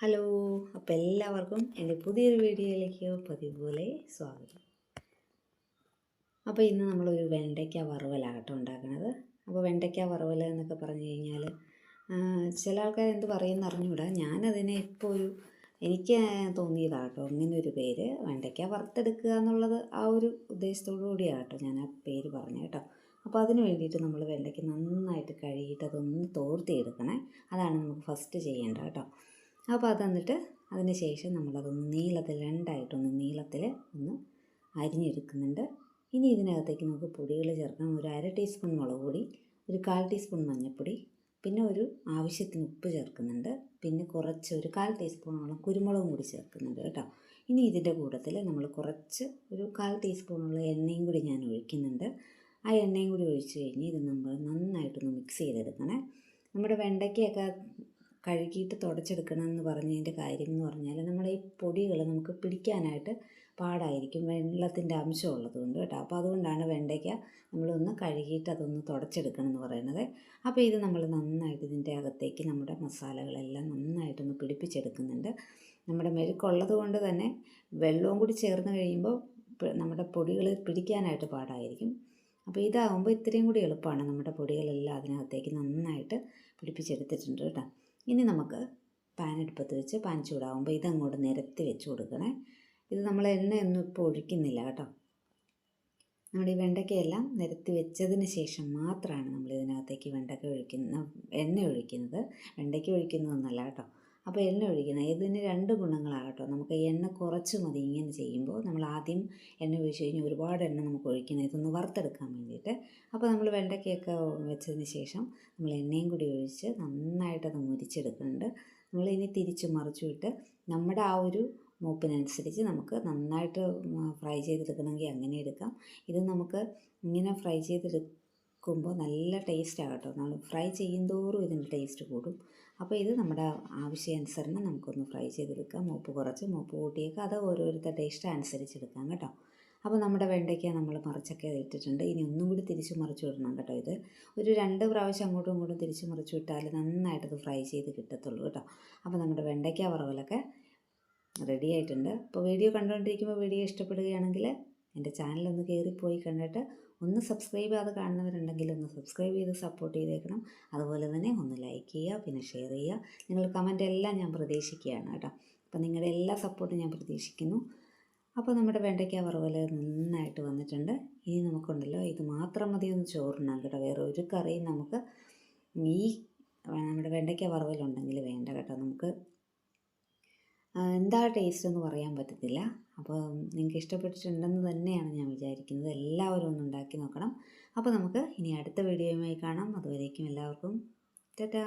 Hello, അപ്പോൾ എല്ലാവർക്കും എൻ്റെ പുതിയൊരു വീഡിയോയിലേക്ക് പതിവ് പോലെ സ്വാഗതം. അപ്പോൾ ഇന്ന് നമ്മളൊരു വെണ്ടയ്ക്ക വറവലാകട്ടോ ഉണ്ടാക്കുന്നത്. അപ്പോൾ വെണ്ടയ്ക്ക വറവൽ എന്നൊക്കെ പറഞ്ഞു കഴിഞ്ഞാൽ ചില ആൾക്കാർ എന്ത് പറയുമെന്ന് അറിഞ്ഞൂടാ. ഞാനതിനെ ഇപ്പോൾ എനിക്ക് തോന്നിയതാട്ടോ ഇങ്ങനെ ഒരു പേര്, വെണ്ടയ്ക്ക വറുത്തെടുക്കുക എന്നുള്ളത് ആ ഒരു ഉദ്ദേശത്തോടു കൂടിയാട്ടോ ഞാൻ ആ പേര് പറഞ്ഞു കേട്ടോ. അപ്പോൾ അതിന് വേണ്ടിയിട്ട് നമ്മൾ വെണ്ടയ്ക്ക നന്നായിട്ട് കഴുകിയിട്ട് അതൊന്ന് തോർത്തിയെടുക്കണേ. അതാണ് നമുക്ക് ഫസ്റ്റ് ചെയ്യേണ്ടത് കേട്ടോ. അപ്പോൾ അത് എന്നിട്ട് അതിന് ശേഷം നമ്മളതൊന്ന് നീളത്തിൽ രണ്ടായിട്ടൊന്ന് നീളത്തിൽ ഒന്ന് അരിഞ്ഞെടുക്കുന്നുണ്ട്. ഇനി ഇതിനകത്തേക്ക് നമുക്ക് പൊടികൾ ചേർക്കണം. ഒരു 1/2 ടീസ്പൂൺ മുളക് പൊടി, ഒരു 1/4 ടീസ്പൂൺ മഞ്ഞൾപ്പൊടി, പിന്നെ ഒരു ആവശ്യത്തിന് ഉപ്പ് ചേർക്കുന്നുണ്ട്, പിന്നെ കുറച്ച് ഒരു 1/4 ടീസ്പൂണോളം കുരുമുളകും കൂടി ചേർക്കുന്നുണ്ട് കേട്ടോ. ഇനി ഇതിൻ്റെ കൂട്ടത്തിൽ നമ്മൾ കുറച്ച് ഒരു 1/4 ടീസ്പൂണുള്ള എണ്ണയും കൂടി ഞാൻ ഒഴിക്കുന്നുണ്ട്. ആ എണ്ണയും കൂടി ഒഴിച്ച് കഴിഞ്ഞ് ഇത് നമ്മൾ നന്നായിട്ടൊന്ന് മിക്സ് ചെയ്തെടുക്കണേ. നമ്മുടെ വെണ്ടയ്ക്കയൊക്കെ കഴുകിയിട്ട് തുടച്ചെടുക്കണമെന്ന് പറഞ്ഞതിൻ്റെ കാര്യം എന്ന് പറഞ്ഞാൽ നമ്മുടെ ഈ പൊടികൾ നമുക്ക് പിടിക്കാനായിട്ട് പാടായിരിക്കും, വെള്ളത്തിൻ്റെ അംശം ഉള്ളതുകൊണ്ട് കേട്ടോ. അപ്പോൾ അതുകൊണ്ടാണ് വെണ്ടയ്ക്ക നമ്മളൊന്ന് കഴുകിയിട്ട് അതൊന്ന് തുടച്ചെടുക്കണം എന്ന് പറയുന്നത്. അപ്പോൾ ഇത് നമ്മൾ നന്നായിട്ട് ഇതിൻ്റെ അകത്തേക്ക് നമ്മുടെ മസാലകളെല്ലാം നന്നായിട്ടൊന്ന് പിടിപ്പിച്ചെടുക്കുന്നുണ്ട്. നമ്മുടെ മെഴുക്കുള്ളത് കൊണ്ട് തന്നെ വെള്ളവും കൂടി ചേർന്ന് കഴിയുമ്പോൾ നമ്മുടെ പൊടികൾ പിടിക്കാനായിട്ട് പാടായിരിക്കും. അപ്പോൾ ഇതാകുമ്പോൾ ഇത്രയും കൂടി എളുപ്പമാണ്. നമ്മുടെ പൊടികളെല്ലാം അതിനകത്തേക്ക് നന്നായിട്ട് പിടിപ്പിച്ചെടുത്തിട്ടുണ്ട് കേട്ടോ. ഇനി നമുക്ക് പാൻ അടുപ്പത്ത് വെച്ച് പാൻ ചൂടാകുമ്പോൾ ഇതങ്ങോട്ട് നിരത്തി വെച്ച് കൊടുക്കണേ. ഇത് നമ്മൾ എണ്ണയൊന്നും ഇപ്പോൾ ഒഴിക്കുന്നില്ല കേട്ടോ. നമ്മുടെ ഈ വെണ്ടയ്ക്കയെല്ലാം നിരത്തി വെച്ചതിന് ശേഷം മാത്രമാണ് നമ്മൾ ഇതിനകത്തേക്ക് എണ്ണ ഒഴിക്കുന്നത്. വെണ്ടയ്ക്ക ഒഴിക്കുന്നതൊന്നല്ല കേട്ടോ. അപ്പോൾ എണ്ണ ഒഴിക്കുന്നത് ഇതിന് 2 ഗുണങ്ങളാകട്ടോ. നമുക്ക് എണ്ണ കുറച്ച് മതി ഇങ്ങനെ ചെയ്യുമ്പോൾ. നമ്മൾ ആദ്യം എണ്ണ ഒഴിച്ച് കഴിഞ്ഞാൽ ഒരുപാട് എണ്ണ നമുക്ക് ഒഴിക്കണം ഇതൊന്ന് വറുത്തെടുക്കാൻ വേണ്ടിയിട്ട്. അപ്പോൾ നമ്മൾ വെണ്ടയ്ക്കയൊക്കെ വെച്ചതിന് ശേഷം നമ്മൾ എണ്ണയും കൂടി ഒഴിച്ച് നന്നായിട്ടത് മുരിച്ചെടുക്കുന്നുണ്ട്. നമ്മളിനി തിരിച്ചു മറിച്ചുവിട്ട് നമ്മുടെ ആ ഒരു മൂപ്പിനനുസരിച്ച് നമുക്ക് നന്നായിട്ട് ഫ്രൈ ചെയ്തെടുക്കണമെങ്കിൽ അങ്ങനെ എടുക്കാം. ഇത് നമുക്ക് ഇങ്ങനെ ഫ്രൈ ചെയ്തെടുക്കുമ്പോൾ നല്ല ടേസ്റ്റാകട്ടോ. നമ്മൾ ഫ്രൈ ചെയ്യുന്തോറും ഇതിൻ്റെ ടേസ്റ്റ് കൂടും. അപ്പോൾ ഇത് നമ്മുടെ ആവശ്യാനുസരണം നമുക്കൊന്ന് ഫ്രൈ ചെയ്തെടുക്കാം. മൂപ്പ് കുറച്ച് മൂപ്പ് കൂട്ടിയൊക്കെ അത് ഓരോരുത്തരുടെ ടേസ്റ്റ് അനുസരിച്ചെടുക്കാം കേട്ടോ. അപ്പോൾ നമ്മുടെ വെണ്ടയ്ക്ക നമ്മൾ മറിച്ചൊക്കെ ഇട്ടിട്ടുണ്ട്. ഇനി ഒന്നും കൂടി തിരിച്ച് മറിച്ച് വിടണം കേട്ടോ. ഇത് ഒരു 2 പ്രാവശ്യം അങ്ങോട്ടും ഇങ്ങോട്ടും തിരിച്ച് മറിച്ച് വിട്ടാൽ നന്നായിട്ടത് ഫ്രൈ ചെയ്ത് കിട്ടത്തുള്ളൂ കേട്ടോ. അപ്പോൾ നമ്മുടെ വെണ്ടയ്ക്ക വറവലൊക്കെ റെഡി ആയിട്ടുണ്ട്. അപ്പോൾ വീഡിയോ കണ്ടുകൊണ്ടിരിക്കുമ്പോൾ വീഡിയോ ഇഷ്ടപ്പെടുകയാണെങ്കിൽ എൻ്റെ ചാനലൊന്ന് കയറിപ്പോയി കണ്ടിട്ട് ഒന്ന് സബ്സ്ക്രൈബ് ചെയ്യാതെ കാണുന്നവരുണ്ടെങ്കിൽ ഒന്ന് സബ്സ്ക്രൈബ് ചെയ്ത് സപ്പോർട്ട് ചെയ്തേക്കണം. അതുപോലെ തന്നെ ഒന്ന് ലൈക്ക് ചെയ്യുക, പിന്നെ ഷെയർ ചെയ്യുക. നിങ്ങൾ കമൻ്റ് എല്ലാം ഞാൻ പ്രതീക്ഷിക്കുകയാണ് കേട്ടോ. അപ്പോൾ നിങ്ങളുടെ എല്ലാ സപ്പോർട്ടും ഞാൻ പ്രതീക്ഷിക്കുന്നു. അപ്പോൾ നമ്മുടെ വെണ്ടയ്ക്ക വറവൽ നന്നായിട്ട് വന്നിട്ടുണ്ട്. ഇനി നമുക്കുണ്ടല്ലോ ഇത് മാത്രം മതി ഒന്ന് ചോറിനാൻ കേട്ടോ. വേറെ ഒരു കറിയും നമുക്ക് ഈ നമ്മുടെ വെണ്ടയ്ക്ക വറവലുണ്ടെങ്കിൽ വേണ്ട കേട്ടോ. നമുക്ക് എന്താ ടേസ്റ്റ് എന്ന് പറയാൻ പറ്റത്തില്ല. അപ്പോൾ നിങ്ങൾക്ക് ഇഷ്ടപ്പെട്ടിട്ടുണ്ടെന്ന് തന്നെയാണ് ഞാൻ വിചാരിക്കുന്നത്. എല്ലാവരും ഒന്ന് ഉണ്ടാക്കി നോക്കണം. അപ്പോൾ നമുക്ക് ഇനി അടുത്ത വീഡിയോയുമായി കാണാം. അതുവരേക്കും എല്ലാവർക്കും ടാറ്റാ.